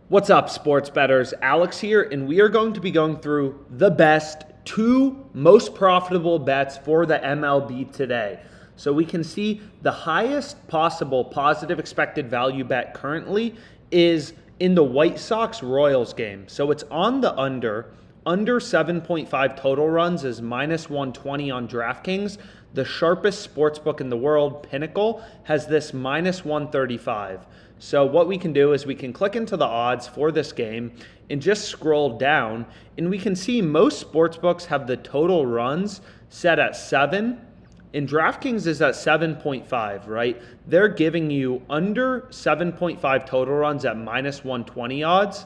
What's up, sports bettors? Alex here, and we are going to be going through the best two most profitable bets for the MLB today. So we can see the highest possible positive expected value bet currently is in the White Sox Royals game. So it's on the under 7.5 total runs is minus 120 on DraftKings. The sharpest sportsbook in the world, Pinnacle, has this minus 135. So what we can do is we can click into the odds for this game and just scroll down, and we can see most sportsbooks have the total runs set at 7, and DraftKings is at 7.5, right? They're giving you under 7.5 total runs at minus 120 odds.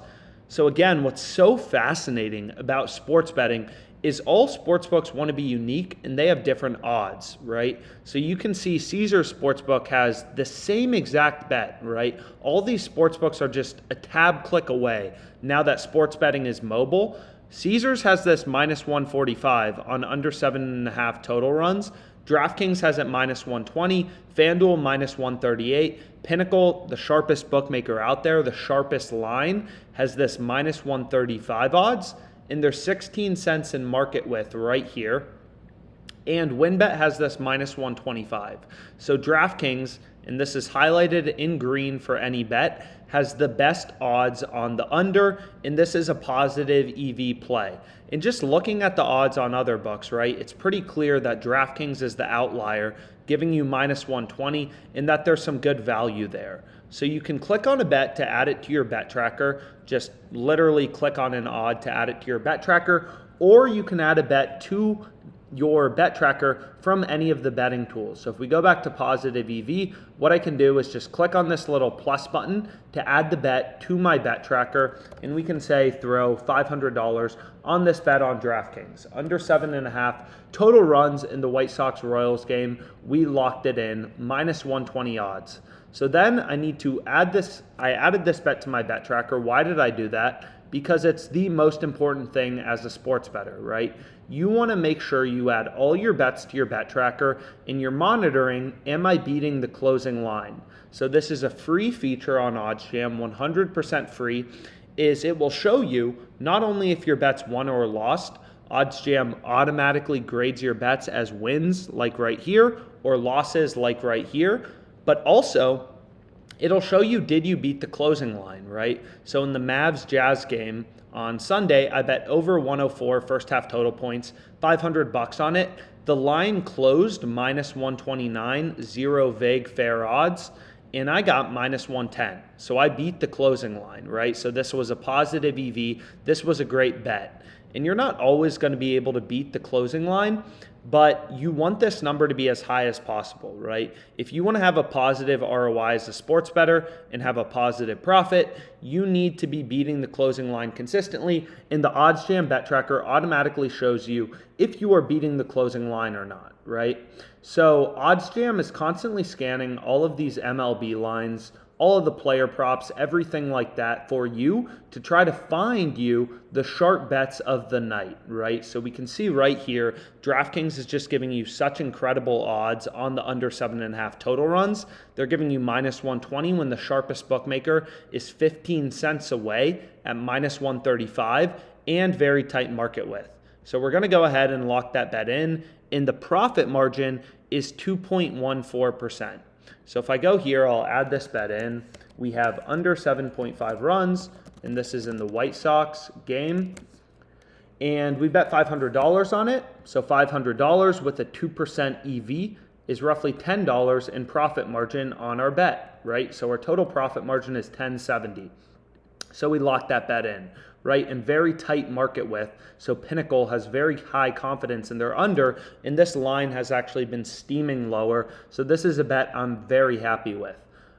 So again, what's so fascinating about sports betting is all sportsbooks want to be unique and they have different odds, right? So you can see Caesars Sportsbook has the same exact bet, right? All these sportsbooks are just a tab click away. Now that sports betting is mobile, Caesars has this minus 145 on under 7.5 total runs. DraftKings has it minus 120, FanDuel minus 138. Pinnacle, the sharpest bookmaker out there, the sharpest line, has this minus 135 odds. And there's 16 cents in market width right here. And WynnBet has this minus 125. So DraftKings, and this is highlighted in green for any bet, has the best odds on the under, and this is a positive EV play. And just looking at the odds on other books, right, it's pretty clear that DraftKings is the outlier, giving you minus 120, and that there's some good value there. So you can click on a bet to add it to your bet tracker. Just literally click on an odd to add it to your bet tracker, or you can add a bet to your bet tracker from any of the betting tools. So if we go back to positive EV, what I can do is just click on this little plus button to add the bet to my bet tracker, and we can say throw $500 on this bet on DraftKings. Under 7.5 total runs in the White Sox Royals game, we locked it in, minus 120 odds. So then I need to add this. I added this bet to my bet tracker. Why did I do that? Because it's the most important thing as a sports bettor, right? You want to make sure you add all your bets to your bet tracker and you're monitoring, am I beating the closing line? So this is a free feature on OddsJam, 100% free, is it will show you not only if your bet's won or lost, OddsJam automatically grades your bets as wins, like right here, or losses, like right here, but also it'll show you, did you beat the closing line, right? So in the Mavs-Jazz game on Sunday, I bet over 104 first half total points, $500 on it. The line closed minus 129, zero vague fair odds, and I got minus 110. So I beat the closing line, right? So this was a positive EV. This was a great bet. And you're not always going to be able to beat the closing line, but you want this number to be as high as possible, right? If you want to have a positive ROI as a sports bettor and have a positive profit, you need to be beating the closing line consistently, and the OddsJam bet tracker automatically shows you if you are beating the closing line or not, right? So OddsJam is constantly scanning all of these MLB lines, all of the player props, everything like that for you to try to find you the sharp bets of the night, right? So we can see right here, DraftKings is just giving you such incredible odds on the under 7.5 total runs. They're giving you minus 120 when the sharpest bookmaker is 15 cents away at minus 135 and very tight market width. So we're gonna go ahead and lock that bet in, and the profit margin is 2.14%. So if I go here, I'll add this bet in. We have under 7.5 runs, and this is in the White Sox game. And we bet $500 on it. So $500 with a 2% EV is roughly $10 in profit margin on our bet, right? So our total profit margin is $10.70. So we lock that bet in, right? And very tight market width. So Pinnacle has very high confidence in their under, and this line has actually been steaming lower. So this is a bet I'm very happy with.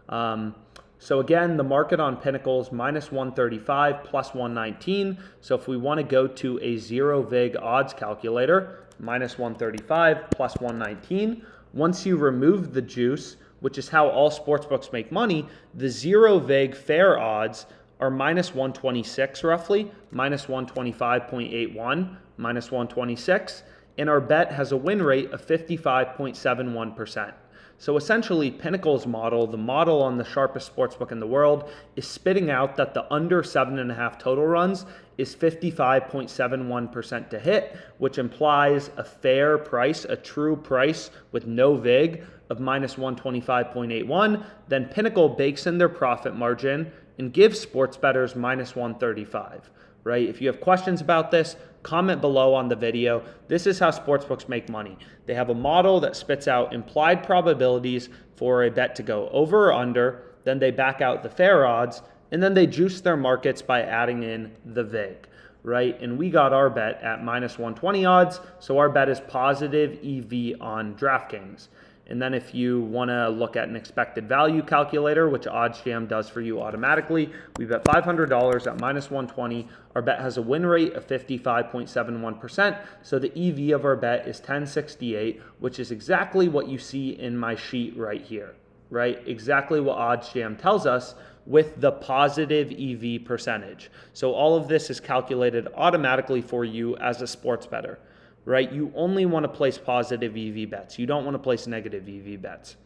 So again, the market on Pinnacle is minus 135 plus 119. So if we want to go to a zero vig odds calculator, minus 135 plus 119. Once you remove the juice, which is how all sportsbooks make money, the zero vig fair odds are minus 126 roughly, minus 125.81, minus 126, and our bet has a win rate of 55.71%. So essentially, Pinnacle's model, the model on the sharpest sportsbook in the world, is spitting out that the under 7.5 total runs is 55.71% to hit, which implies a fair price, a true price with no vig of minus 125.81. Then Pinnacle bakes in their profit margin and gives sports bettors minus 135. Right? If you have questions about this, comment below on the video. This is how sportsbooks make money. They have a model that spits out implied probabilities for a bet to go over or under, then they back out the fair odds, and then they juice their markets by adding in the vig, right? And we got our bet at minus 120 odds, so our bet is positive EV on DraftKings. And then if you want to look at an expected value calculator, which OddsJam does for you automatically, we bet $500 at minus 120. Our bet has a win rate of 55.71%. So the EV of our bet is 1068, which is exactly what you see in my sheet right here, right? Exactly what OddsJam tells us with the positive EV percentage. So all of this is calculated automatically for you as a sports bettor. Right? You only want to place positive EV bets. You don't want to place negative EV bets.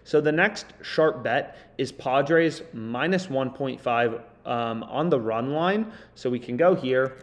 So the next sharp bet is Padres minus 1.5 on the run line. So we can go here.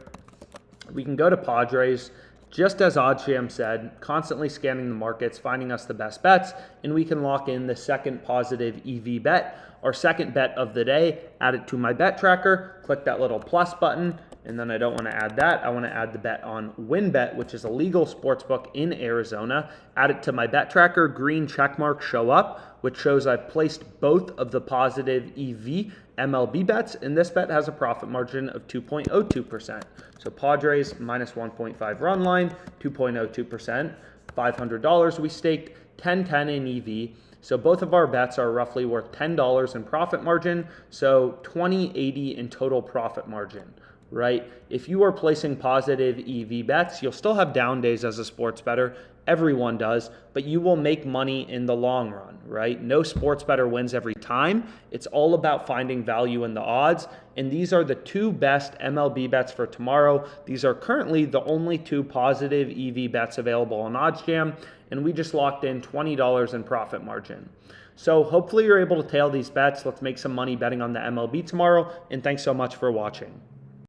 We can go to Padres, just as OddsJam said, constantly scanning the markets, finding us the best bets, and we can lock in the second positive EV bet. Our second bet of the day, add it to my bet tracker, click that little plus button, and then I don't want to add that. I want to add the bet on WynnBet, which is a legal sportsbook in Arizona. Add it to my bet tracker, green check mark show up, which shows I've placed both of the positive EV MLB bets, and this bet has a profit margin of 2.02%. So Padres minus 1.5 run line, 2.02%, $500 we staked, 1010 in EV. So both of our bets are roughly worth $10 in profit margin, so $20.80 in total profit margin. Right? If you are placing positive EV bets, you'll still have down days as a sports bettor. Everyone does, but you will make money in the long run, right? No sports bettor wins every time. It's all about finding value in the odds. And these are the two best MLB bets for tomorrow. These are currently the only two positive EV bets available on OddsJam. And we just locked in $20 in profit margin. So hopefully you're able to tail these bets. Let's make some money betting on the MLB tomorrow. And thanks so much for watching.